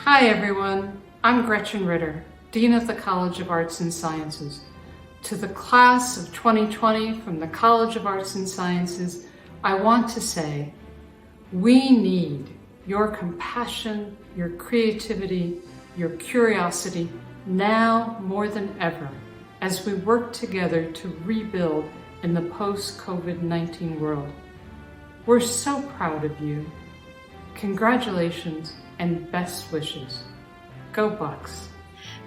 Hi everyone, I'm Gretchen Ritter, Dean of the College of Arts and Sciences. To the class of 2020 from the College of Arts and Sciences, I want to say, we need your compassion, your creativity, your curiosity now more than ever as we work together to rebuild in the post-COVID-19 world. We're so proud of you. Congratulations and best wishes. Go Bucks!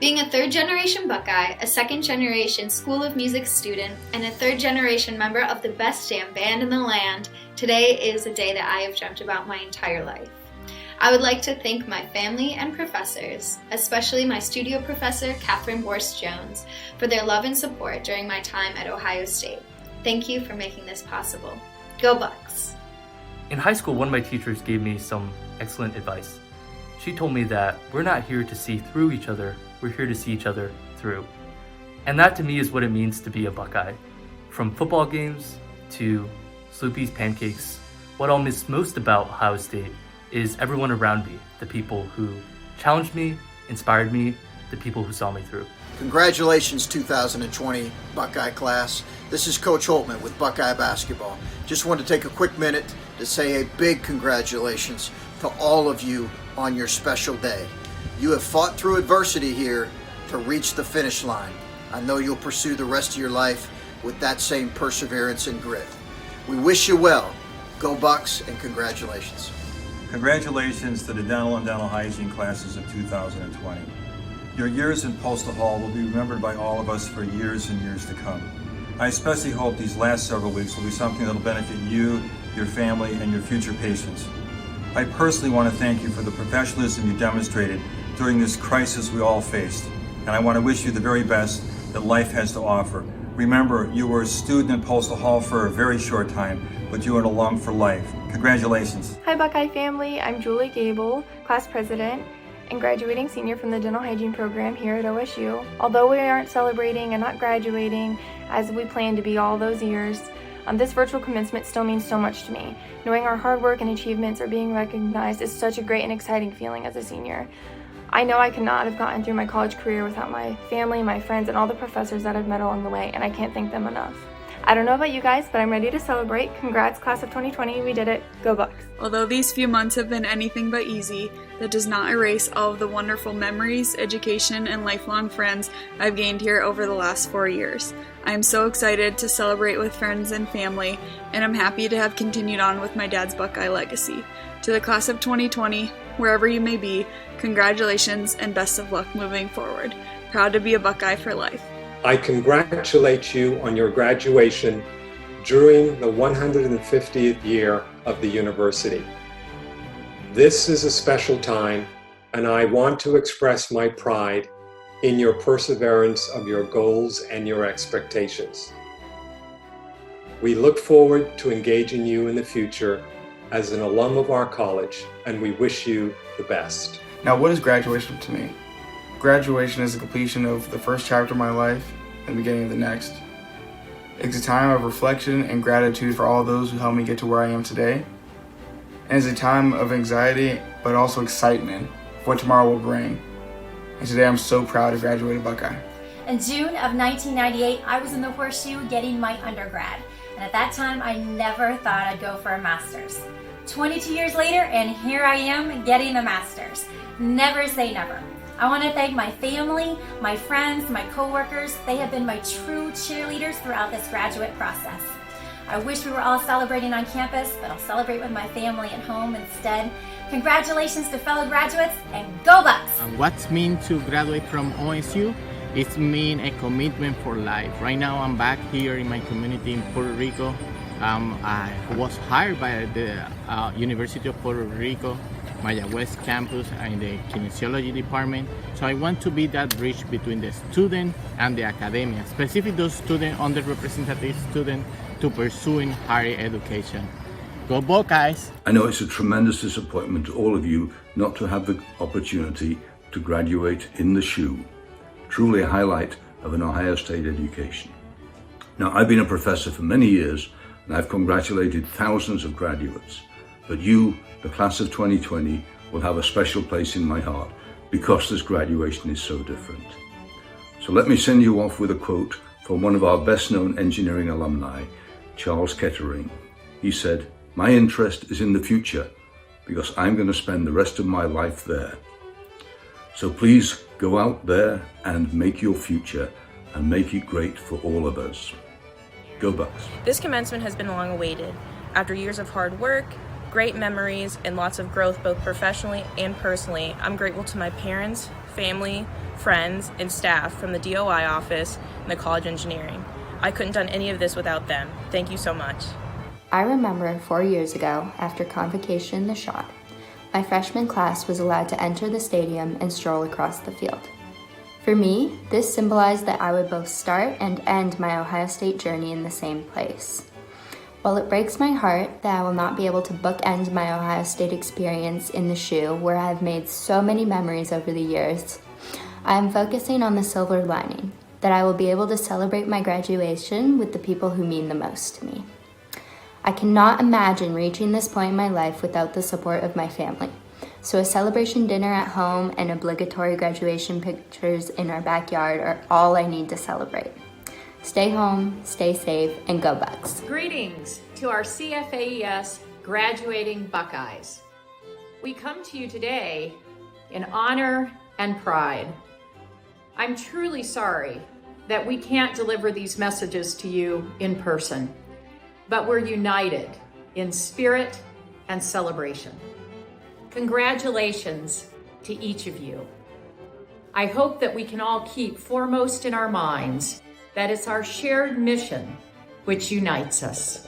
Being a third-generation Buckeye, a second-generation School of Music student, and a third-generation member of the best jam band in the land, today is a day that I have dreamt about my entire life. I would like to thank my family and professors, especially my studio professor, Catherine Borst-Jones, for their love and support during my time at Ohio State. Thank you for making this possible. Go Bucks! In high school, one of my teachers gave me some excellent advice. She told me that we're not here to see through each other, we're here to see each other through. And that to me is what it means to be a Buckeye. From football games to Sloopy's pancakes, what I'll miss most about Ohio State is everyone around me, the people who challenged me, inspired me, the people who saw me through. Congratulations 2020 Buckeye class. This is Coach Holtman with Buckeye Basketball. Just wanted to take a quick minute to say a big congratulations to all of you on your special day. You have fought through adversity here to reach the finish line. I know you'll pursue the rest of your life with that same perseverance and grit. We wish you well. Go Bucks and congratulations. Congratulations to the dental and dental hygiene classes of 2020. Your years in Postal Hall will be remembered by all of us for years and years to come. I especially hope these last several weeks will be something that will benefit you, your family, and your future patients. I personally want to thank you for the professionalism you demonstrated during this crisis we all faced, and I want to wish you the very best that life has to offer. Remember, you were a student in Postal Hall for a very short time, but you are an alum for life. Congratulations. Hi Buckeye family, I'm Julie Gable, class president and graduating senior from the dental hygiene program here at OSU. Although we aren't celebrating and not graduating as we planned to be all those years, this virtual commencement still means so much to me. Knowing our hard work and achievements are being recognized is such a great and exciting feeling as a senior. I know I could not have gotten through my college career without my family, my friends, and all the professors that I've met along the way, and I can't thank them enough. I don't know about you guys, but I'm ready to celebrate. Congrats, class of 2020, we did it. Go Bucks. Although these few months have been anything but easy, that does not erase all of the wonderful memories, education, and lifelong friends I've gained here over the last 4 years. I am so excited to celebrate with friends and family, and I'm happy to have continued on with my dad's Buckeye legacy. To the class of 2020, wherever you may be, congratulations and best of luck moving forward. Proud to be a Buckeye for life. I congratulate you on your graduation during the 150th year of the university. This is a special time, and I want to express my pride in your perseverance of your goals and your expectations. We look forward to engaging you in the future as an alum of our college, and we wish you the best. Now, what is graduation to me? Graduation is the completion of the first chapter of my life and the beginning of the next. It's a time of reflection and gratitude for all those who helped me get to where I am today. And it's a time of anxiety, but also excitement for what tomorrow will bring. And today I'm so proud to graduate a Buckeye. In June of 1998, I was in the Horseshoe getting my undergrad. And at that time, I never thought I'd go for a master's. 22 years later, and here I am getting a master's. Never say never. I want to thank my family, my friends, my coworkers. They have been my true cheerleaders throughout this graduate process. I wish we were all celebrating on campus, but I'll celebrate with my family at home instead. Congratulations to fellow graduates, and go Bucks! What's mean to graduate from OSU? It's mean a commitment for life. Right now I'm back here in my community in Puerto Rico. I was hired by the University of Puerto Rico, Mayagüez campus in the kinesiology department. So I want to be that bridge between the student and the academia, specifically those students, underrepresented students, to pursuing higher education. Go Buckeyes! I know it's a tremendous disappointment to all of you not to have the opportunity to graduate in the shoe. Truly a highlight of an Ohio State education. Now, I've been a professor for many years, and I've congratulated thousands of graduates. But you, the class of 2020, will have a special place in my heart because this graduation is so different. So let me send you off with a quote from one of our best-known engineering alumni, Charles Kettering. He said, "My interest is in the future because I'm going to spend the rest of my life there. So please go out there and make your future and make it great for all of us. Go Bucks." This commencement has been long awaited. After years of hard work, great memories, and lots of growth both professionally and personally, I'm grateful to my parents, family, friends, and staff from the DOI office and the College of Engineering. I couldn't have done any of this without them. Thank you so much. I remember 4 years ago, after convocation in the shot, my freshman class was allowed to enter the stadium and stroll across the field. For me, this symbolized that I would both start and end my Ohio State journey in the same place. While it breaks my heart that I will not be able to bookend my Ohio State experience in the shoe where I have made so many memories over the years, I am focusing on the silver lining, that I will be able to celebrate my graduation with the people who mean the most to me. I cannot imagine reaching this point in my life without the support of my family. So a celebration dinner at home and obligatory graduation pictures in our backyard are all I need to celebrate. Stay home, stay safe, and go Bucks. Greetings to our CFAES graduating Buckeyes. We come to you today in honor and pride. I'm truly sorry that we can't deliver these messages to you in person, but we're united in spirit and celebration. Congratulations to each of you. I hope that we can all keep foremost in our minds that it's our shared mission which unites us.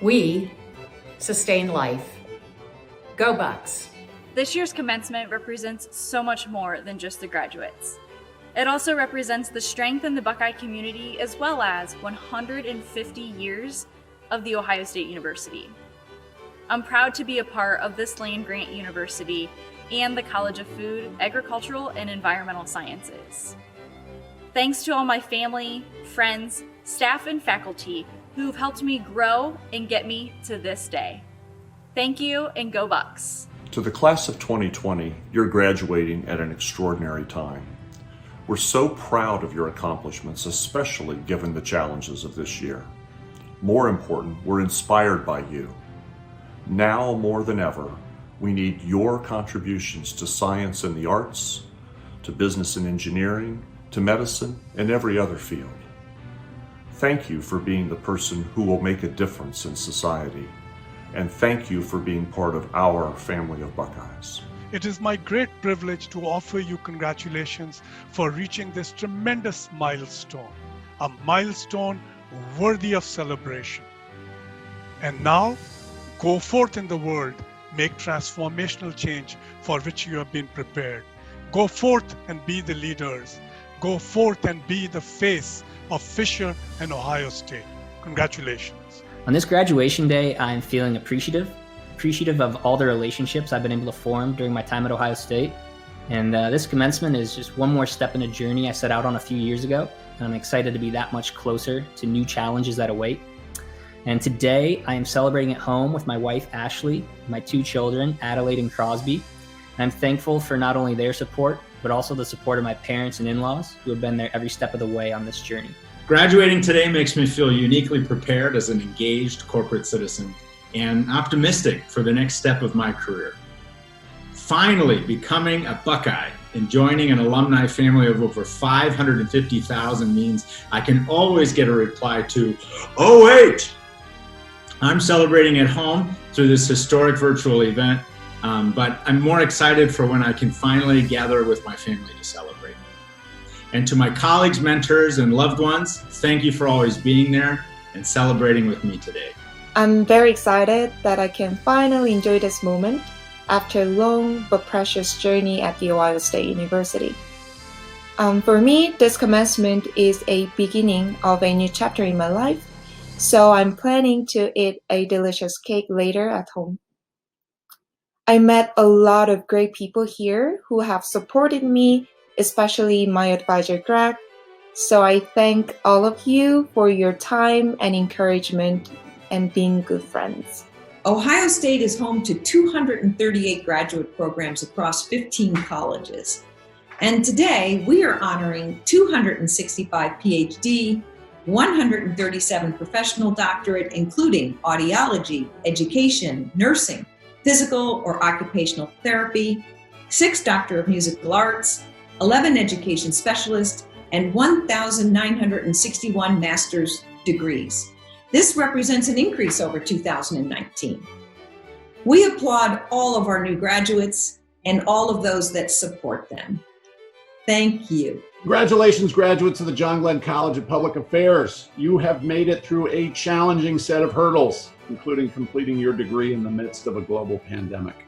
We sustain life. Go Bucks. This year's commencement represents so much more than just the graduates. It also represents the strength in the Buckeye community as well as 150 years of the Ohio State University. I'm proud to be a part of this land-grant university and the College of Food, Agricultural, and Environmental Sciences. Thanks to all my family, friends, staff, and faculty who've helped me grow and get me to this day. Thank you, and go Bucks. To the class of 2020, you're graduating at an extraordinary time. We're so proud of your accomplishments, especially given the challenges of this year. More important, we're inspired by you. Now more than ever, we need your contributions to science and the arts, to business and engineering, to medicine, and every other field. Thank you for being the person who will make a difference in society, and thank you for being part of our family of Buckeyes. It is my great privilege to offer you congratulations for reaching this tremendous milestone, a milestone worthy of celebration. And now, go forth in the world, make transformational change for which you have been prepared. Go forth and be the leaders. Go forth and be the face of Fisher and Ohio State. Congratulations. On this graduation day, I'm feeling appreciative of all the relationships I've been able to form during my time at Ohio State. And this commencement is just one more step in a journey I set out on a few years ago. And I'm excited to be that much closer to new challenges that await. And today I am celebrating at home with my wife, Ashley, my 2 children, Adelaide and Crosby. And I'm thankful for not only their support, but also the support of my parents and in-laws who have been there every step of the way on this journey. Graduating today makes me feel uniquely prepared as an engaged corporate citizen and optimistic for the next step of my career. Finally becoming a Buckeye and joining an alumni family of over 550,000 means I can always get a reply to, "Oh wait!" I'm celebrating at home through this historic virtual event, but I'm more excited for when I can finally gather with my family to celebrate. And to my colleagues, mentors, and loved ones, thank you for always being there and celebrating with me today. I'm very excited that I can finally enjoy this moment after a long but precious journey at the Ohio State University. For me, this commencement is a beginning of a new chapter in my life, so I'm planning to eat a delicious cake later at home. I met a lot of great people here who have supported me, especially my advisor Greg, so I thank all of you for your time and encouragement and being good friends. Ohio State is home to 238 graduate programs across 15 colleges. And today we are honoring 265 PhD, 137 professional doctorate, including audiology, education, nursing, physical or occupational therapy, 6 Doctor of Musical Arts, 11 education specialists, and 1,961 master's degrees. This represents an increase over 2019. We applaud all of our new graduates and all of those that support them. Thank you. Congratulations, graduates of the John Glenn College of Public Affairs. You have made it through a challenging set of hurdles, including completing your degree in the midst of a global pandemic.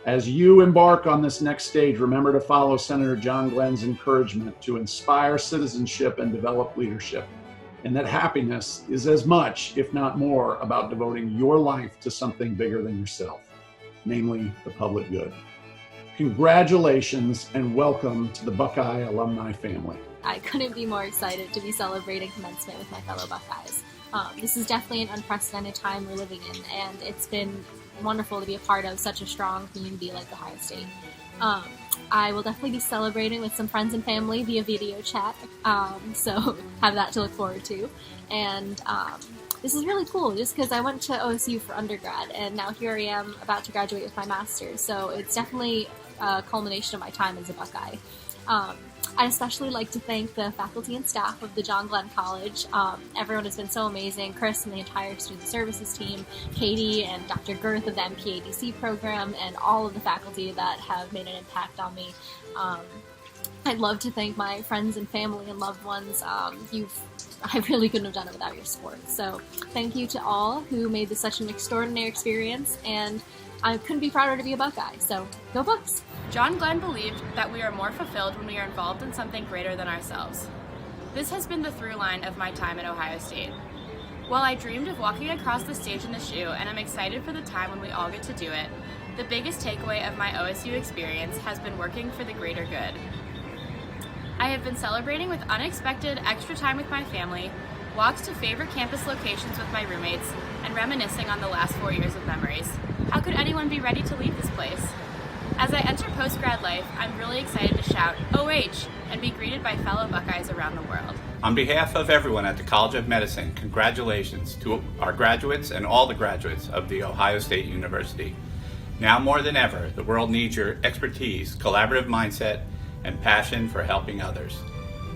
As you embark on this next stage, remember to follow Senator John Glenn's encouragement to inspire citizenship and develop leadership, and that happiness is as much, if not more, about devoting your life to something bigger than yourself, namely the public good. Congratulations and welcome to the Buckeye alumni family. I couldn't be more excited to be celebrating commencement with my fellow Buckeyes. This is definitely an unprecedented time we're living in, and it's been wonderful to be a part of such a strong community like Ohio State. I will definitely be celebrating with some friends and family via video chat, so have that to look forward to. And this is really cool just because I went to OSU for undergrad, and now here I am about to graduate with my master's, so it's definitely a culmination of my time as a Buckeye. I'd especially like to thank the faculty and staff of the John Glenn College. Everyone has been so amazing. Chris and the entire student services team, Katie and Dr. Girth of the MPADC program, and all of the faculty that have made an impact on me. I'd love to thank my friends and family and loved ones. I really couldn't have done it without your support. So thank you to all who made this such an extraordinary experience, and I couldn't be prouder to be a Buckeye, so go Bucks! John Glenn believed that we are more fulfilled when we are involved in something greater than ourselves. This has been the through line of my time at Ohio State. While I dreamed of walking across the stage in the shoe, and I'm excited for the time when we all get to do it, the biggest takeaway of my OSU experience has been working for the greater good. I have been celebrating with unexpected extra time with my family, walks to favorite campus locations with my roommates, and reminiscing on the last 4 years of memories. How could anyone be ready to leave this place? As I enter post-grad life, I'm really excited to shout, OH, and be greeted by fellow Buckeyes around the world. On behalf of everyone at the College of Medicine, congratulations to our graduates and all the graduates of The Ohio State University. Now more than ever, the world needs your expertise, collaborative mindset, and passion for helping others.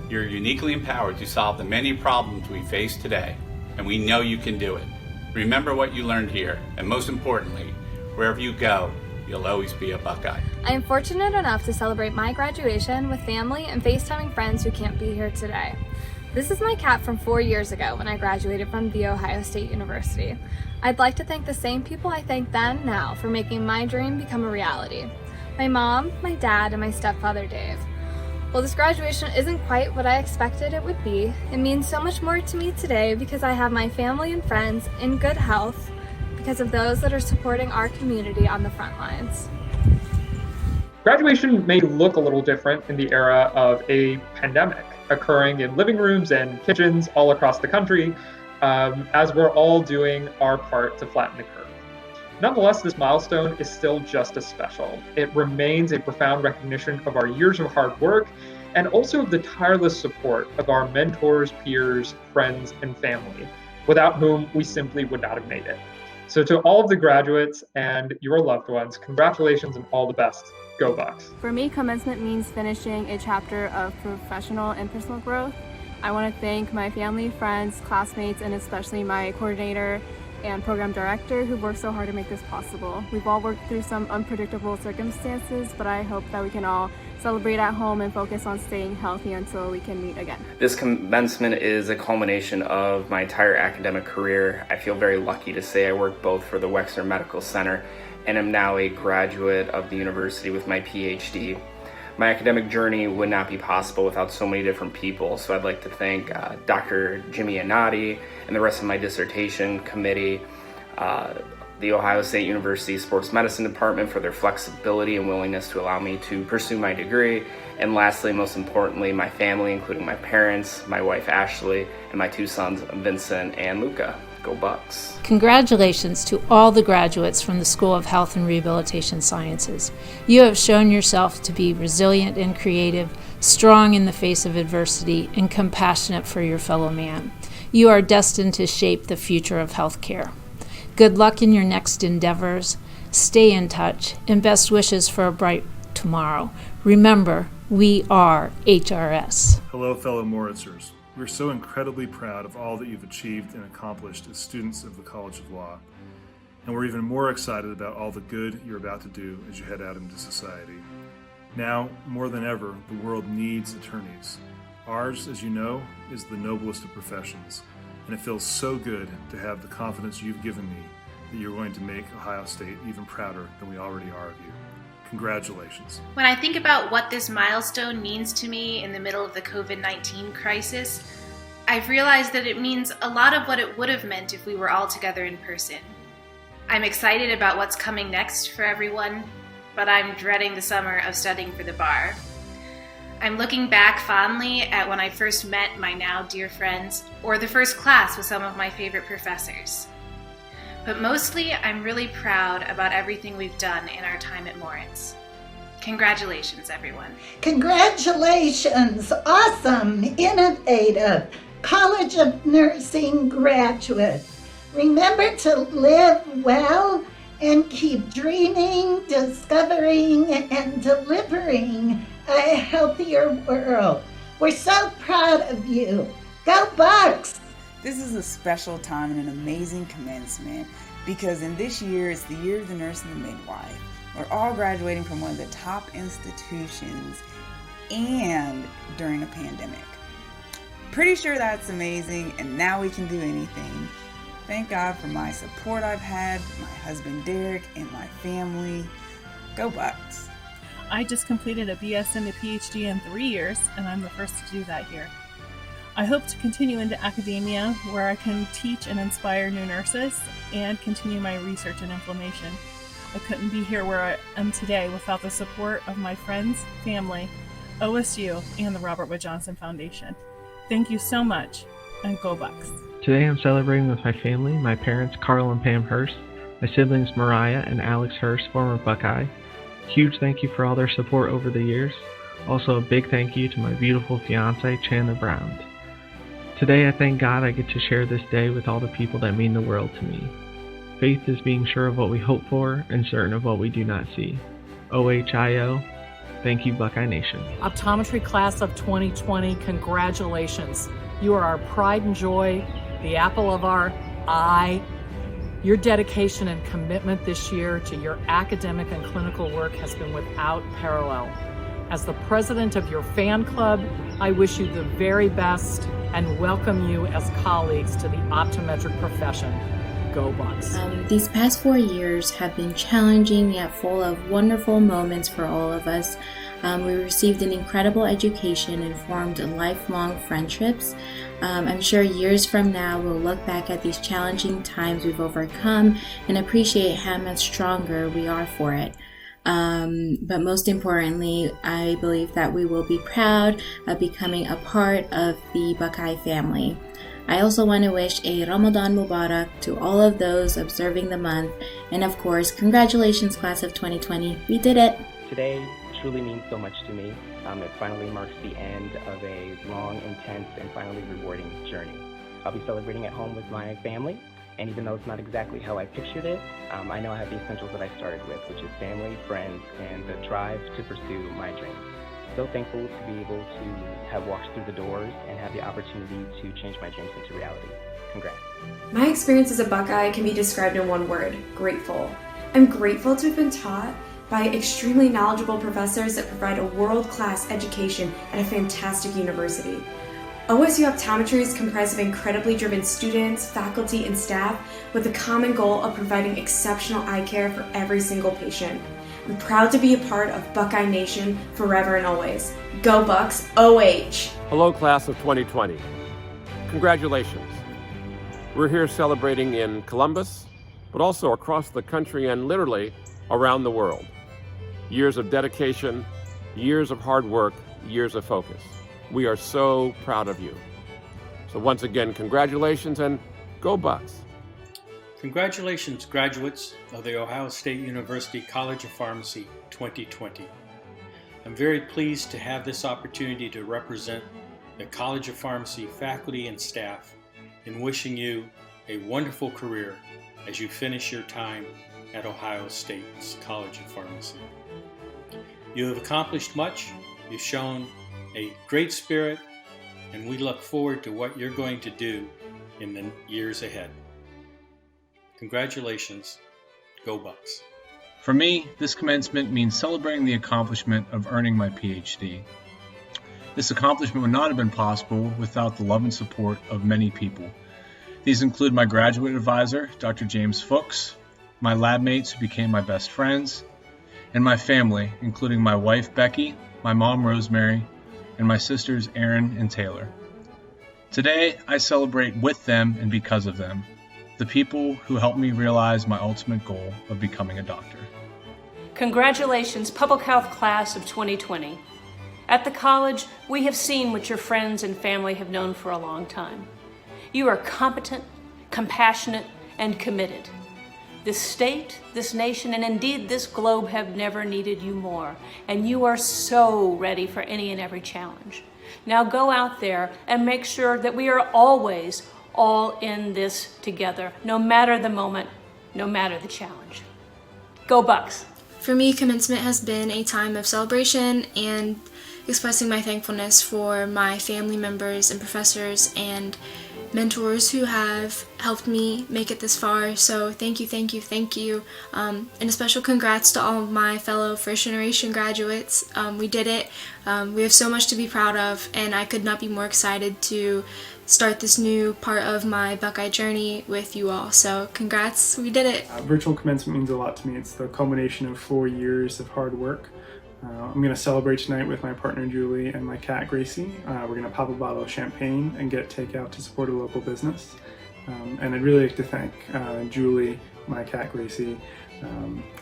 You're uniquely empowered to solve the many problems we face today, and we know you can do it. Remember what you learned here, and most importantly, wherever you go, you'll always be a Buckeye. I am fortunate enough to celebrate my graduation with family and FaceTiming friends who can't be here today. This is my cap from 4 years ago when I graduated from The Ohio State University. I'd like to thank the same people I thanked then now for making my dream become a reality. My mom, my dad, and my stepfather Dave. While this graduation isn't quite what I expected it would be, it means so much more to me today because I have my family and friends in good health because of those that are supporting our community on the front lines. Graduation may look a little different in the era of a pandemic occurring in living rooms and kitchens all across the country, as we're all doing our part to flatten the curve. Nonetheless, this milestone is still just as special. It remains a profound recognition of our years of hard work and also of the tireless support of our mentors, peers, friends, and family, without whom we simply would not have made it. So to all of the graduates and your loved ones, congratulations and all the best. Go Bucks. For me, commencement means finishing a chapter of professional and personal growth. I want to thank my family, friends, classmates, and especially my coordinator and program director who worked so hard to make this possible. We've all worked through some unpredictable circumstances, but I hope that we can all celebrate at home and focus on staying healthy until we can meet again. This commencement is a culmination of my entire academic career. I feel very lucky to say I work both for the Wexner Medical Center and am now a graduate of the university with my PhD. My academic journey would not be possible without so many different people, so I'd like to thank Dr. Jimmy Anati and the rest of my dissertation committee, the Ohio State University Sports Medicine Department for their flexibility and willingness to allow me to pursue my degree, and lastly, most importantly, my family, including my parents, my wife Ashley, and my 2 sons, Vincent and Luca. Go Go Bucks. Congratulations to all the graduates from the School of Health and Rehabilitation Sciences. You have shown yourself to be resilient and creative, strong in the face of adversity, and compassionate for your fellow man. You are destined to shape the future of healthcare. Good luck in your next endeavors. Stay in touch, and best wishes for a bright tomorrow. Remember, we are HRS. Hello, fellow Moritzers. We're so incredibly proud of all that you've achieved and accomplished as students of the College of Law. And we're even more excited about all the good you're about to do as you head out into society. Now, more than ever, the world needs attorneys. Ours, as you know, is the noblest of professions, and it feels so good to have the confidence you've given me that you're going to make Ohio State even prouder than we already are of you. Congratulations. When I think about what this milestone means to me in the middle of the COVID-19 crisis, I've realized that it means a lot of what it would have meant if we were all together in person. I'm excited about what's coming next for everyone, but I'm dreading the summer of studying for the bar. I'm looking back fondly at when I first met my now dear friends, or the first class with some of my favorite professors. But mostly, I'm really proud about everything we've done in our time at Moritz. Congratulations, everyone. Congratulations, awesome, innovative, College of Nursing graduate. Remember to live well and keep dreaming, discovering, and delivering a healthier world. We're so proud of you. Go Bucks! This is a special time and an amazing commencement because in this year, it's the year of the nurse and the midwife. We're all graduating from one of the top institutions and during a pandemic. Pretty sure that's amazing, and now we can do anything. Thank God for my support I've had, my husband Derek, and my family. Go Bucks! I just completed a BS and a PhD in 3 years, and I'm the first to do that here. I hope to continue into academia where I can teach and inspire new nurses and continue my research in inflammation. I couldn't be here where I am today without the support of my friends, family, OSU, and the Robert Wood Johnson Foundation. Thank you so much, and go Bucks. Today I'm celebrating with my family, my parents Carl and Pam Hurst, my siblings Mariah and Alex Hurst, former Buckeye. Huge thank you for all their support over the years. Also a big thank you to my beautiful fiance Chandler Brown. Today I thank God I get to share this day with all the people that mean the world to me. Faith is being sure of what we hope for and certain of what we do not see. OHIO, thank you Buckeye Nation. Optometry class of 2020, congratulations. You are our pride and joy, the apple of our eye. Your dedication and commitment this year to your academic and clinical work has been without parallel. As the president of your fan club, I wish you the very best and welcome you as colleagues to the optometric profession. Go Bucks. These past 4 years have been challenging yet full of wonderful moments for all of us. We received an incredible education and formed lifelong friendships. I'm sure years from now we'll look back at these challenging times we've overcome and appreciate how much stronger we are for it. But most importantly, I believe that we will be proud of becoming a part of the Buckeye family. I also want to wish a Ramadan Mubarak to all of those observing the month, and of course, congratulations class of 2020, we did it! Today truly means so much to me. It finally marks the end of a long, intense, and finally rewarding journey. I'll be celebrating at home with my family. And even though it's not exactly how I pictured it, I know I have the essentials that I started with, which is family, friends, and the drive to pursue my dreams. So thankful to be able to have walked through the doors and have the opportunity to change my dreams into reality. Congrats. My experience as a Buckeye can be described in one word: grateful. I'm grateful to have been taught by extremely knowledgeable professors that provide a world-class education at a fantastic university. OSU Optometry is comprised of incredibly driven students, faculty, and staff with the common goal of providing exceptional eye care for every single patient. I'm proud to be a part of Buckeye Nation forever and always. Go Bucks, OH! Hello, class of 2020. Congratulations. We're here celebrating in Columbus, but also across the country and literally around the world. Years of dedication, years of hard work, years of focus. We are so proud of you. So once again, congratulations and go Bucks. Congratulations, graduates of the Ohio State University College of Pharmacy 2020. I'm very pleased to have this opportunity to represent the College of Pharmacy faculty and staff in wishing you a wonderful career as you finish your time at Ohio State's College of Pharmacy. You have accomplished much, you've shown a great spirit, and we look forward to what you're going to do in the years ahead. Congratulations, go Bucks. For me, this commencement means celebrating the accomplishment of earning my PhD. This accomplishment would not have been possible without the love and support of many people. These include my graduate advisor, Dr. James Fuchs, my lab mates who became my best friends, and my family, including my wife, Becky, my mom, Rosemary, and my sisters, Erin and Taylor. Today, I celebrate with them and because of them, the people who helped me realize my ultimate goal of becoming a doctor. Congratulations, Public Health Class of 2020. At the college, we have seen what your friends and family have known for a long time. You are competent, compassionate, and committed. This state, this nation, and indeed this globe have never needed you more, and you are so ready for any and every challenge. Now go out there and make sure that we are always all in this together, no matter the moment, no matter the challenge. Go Bucks! For me, commencement has been a time of celebration and expressing my thankfulness for my family members and professors and mentors who have helped me make it this far. So thank you, thank you, thank you. And a special congrats to all of my fellow first generation graduates. We did it. We have so much to be proud of, and I could not be more excited to start this new part of my Buckeye journey with you all. So congrats, we did it. Virtual commencement means a lot to me. It's the culmination of 4 years of hard work. I'm going to celebrate tonight with my partner Julie and my cat Gracie. We're going to pop a bottle of champagne and get takeout to support a local business. And I'd really like to thank Julie, my cat Gracie,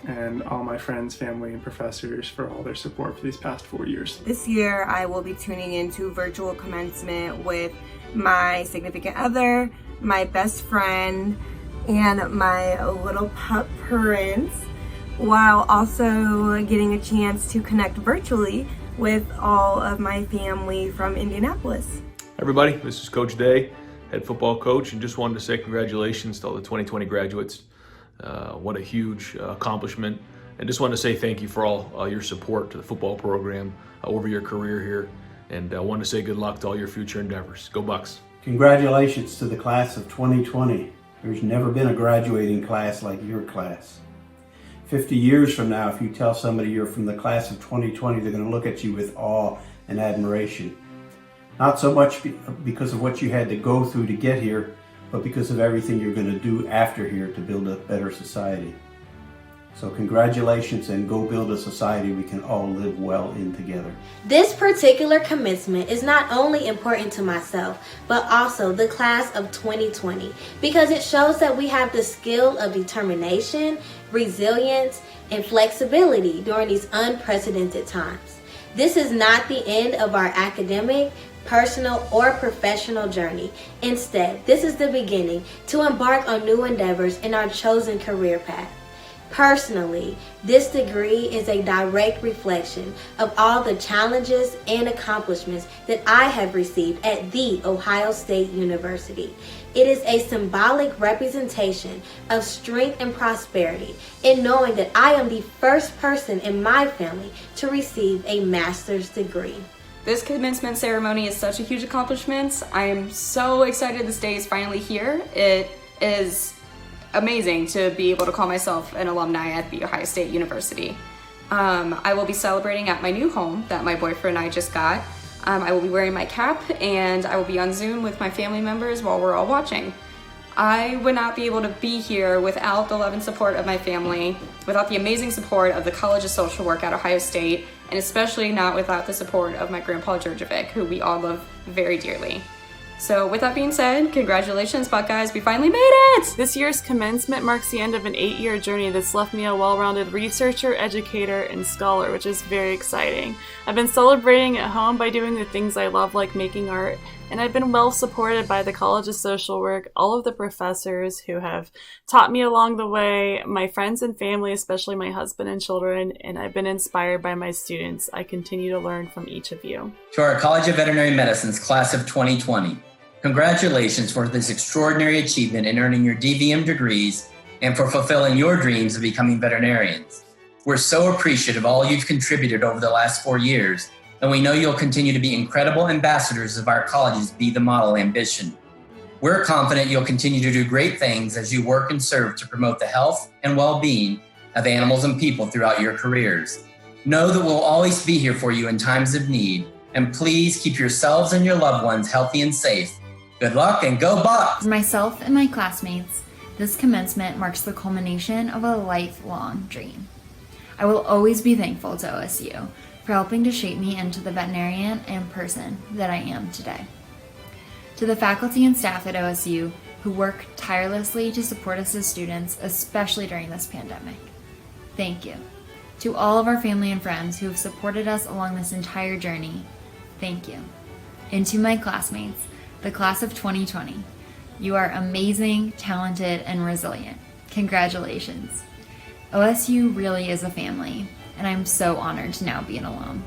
and all my friends, family, and professors for all their support for these past 4 years. This year I will be tuning into virtual commencement with my significant other, my best friend, and my little pup Prince, while also getting a chance to connect virtually with all of my family from Indianapolis. Everybody, this is Coach Day, head football coach, and just wanted to say congratulations to all the 2020 graduates. What a huge accomplishment. And just wanted to say thank you for all your support to the football program over your career here. And I want to say good luck to all your future endeavors. Go Bucks. Congratulations to the class of 2020. There's never been a graduating class like your class. 50 years from now, if you tell somebody you're from the class of 2020, they're going to look at you with awe and admiration. Not so much because of what you had to go through to get here, but because of everything you're going to do after here to build a better society. So congratulations, and go build a society we can all live well in together. This particular commencement is not only important to myself, but also the class of 2020, because it shows that we have the skill of determination, resilience, and flexibility during these unprecedented times. This is not the end of our academic, personal, or professional journey. Instead, this is the beginning to embark on new endeavors in our chosen career path. Personally, this degree is a direct reflection of all the challenges and accomplishments that I have received at The Ohio State University. It is a symbolic representation of strength and prosperity in knowing that I am the first person in my family to receive a master's degree. This commencement ceremony is such a huge accomplishment. I am so excited this day is finally here. It is amazing to be able to call myself an alumni at The Ohio State University. I will be celebrating at my new home that my boyfriend and I just got. I will be wearing my cap, and I will be on Zoom with my family members while we're all watching. I would not be able to be here without the love and support of my family, without the amazing support of the College of Social Work at Ohio State, and especially not without the support of my grandpa Georgievic, who we all love very dearly. So with that being said, congratulations Buckeyes, we finally made it! This year's commencement marks the end of an 8-year journey that's left me a well-rounded researcher, educator, and scholar, which is very exciting. I've been celebrating at home by doing the things I love, like making art, And I've been well supported by the College of Social Work, all of the professors who have taught me along the way, my friends and family, especially my husband and children, and I've been inspired by my students. I continue to learn from each of you. To our College of Veterinary Medicine's class of 2020, congratulations for this extraordinary achievement in earning your DVM degrees and for fulfilling your dreams of becoming veterinarians. We're so appreciative of all you've contributed over the last 4 years, and we know you'll continue to be incredible ambassadors of our college's Be the Model ambition. We're confident you'll continue to do great things as you work and serve to promote the health and well-being of animals and people throughout your careers. Know that we'll always be here for you in times of need, and please keep yourselves and your loved ones healthy and safe. Good luck and go Bucks! For myself and my classmates, this commencement marks the culmination of a lifelong dream. I will always be thankful to OSU for helping to shape me into the veterinarian and person that I am today. To the faculty and staff at OSU who work tirelessly to support us as students, especially during this pandemic, thank you. To all of our family and friends who have supported us along this entire journey, thank you. And to my classmates, the class of 2020, you are amazing, talented, and resilient. Congratulations. OSU really is a family, and I'm so honored to now be an alum.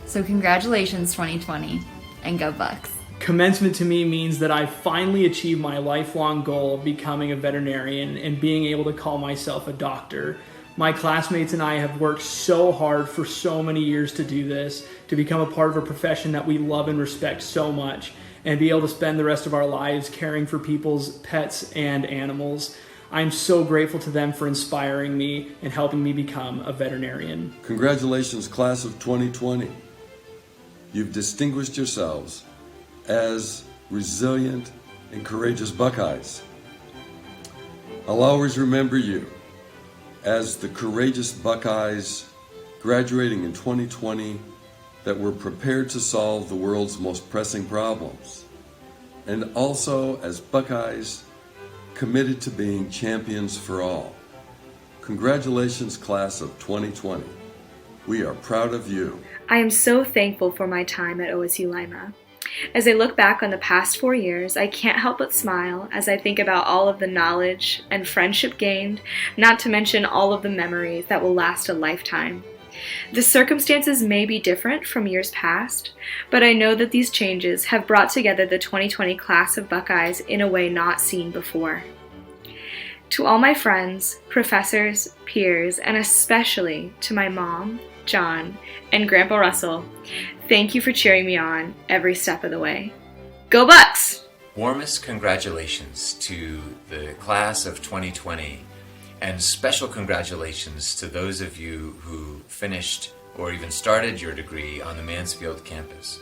So congratulations 2020, and go Bucks. Commencement to me means that I finally achieved my lifelong goal of becoming a veterinarian and being able to call myself a doctor. My classmates and I have worked so hard for so many years to do this, to become a part of a profession that we love and respect so much, and be able to spend the rest of our lives caring for people's pets and animals. I'm so grateful to them for inspiring me and helping me become a veterinarian. Congratulations, class of 2020. You've distinguished yourselves as resilient and courageous Buckeyes. I'll always remember you as the courageous Buckeyes graduating in 2020 that were prepared to solve the world's most pressing problems, and also as Buckeyes committed to being champions for all. Congratulations, class of 2020. We are proud of you. I am so thankful for my time at OSU Lima. As I look back on the past 4 years, I can't help but smile as I think about all of the knowledge and friendship gained, not to mention all of the memories that will last a lifetime. The circumstances may be different from years past, but I know that these changes have brought together the 2020 class of Buckeyes in a way not seen before. To all my friends, professors, peers, and especially to my mom, John, and Grandpa Russell, thank you for cheering me on every step of the way. Go Bucks! Warmest congratulations to the class of 2020. And special congratulations to those of you who finished or even started your degree on the Mansfield campus.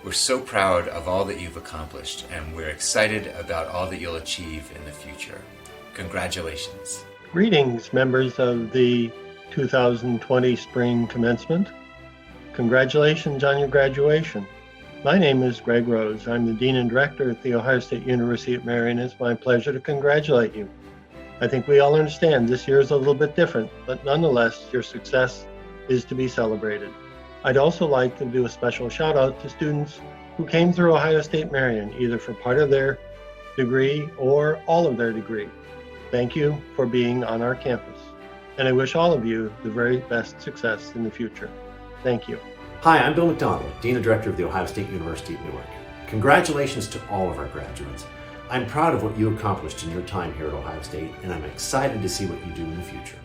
We're so proud of all that you've accomplished, and we're excited about all that you'll achieve in the future. Congratulations. Greetings, members of the 2020 spring commencement. Congratulations on your graduation. My name is Greg Rose. I'm the Dean and Director at The Ohio State University at Marion. It's my pleasure to congratulate you. I think we all understand this year is a little bit different, but nonetheless, your success is to be celebrated. I'd also like to do a special shout out to students who came through Ohio State Marion, either for part of their degree or all of their degree. Thank you for being on our campus, and I wish all of you the very best success in the future. Thank you. Hi, I'm Bill McDonald, Dean and Director of The Ohio State University at Newark. Congratulations to all of our graduates. I'm proud of what you accomplished in your time here at Ohio State, and I'm excited to see what you do in the future.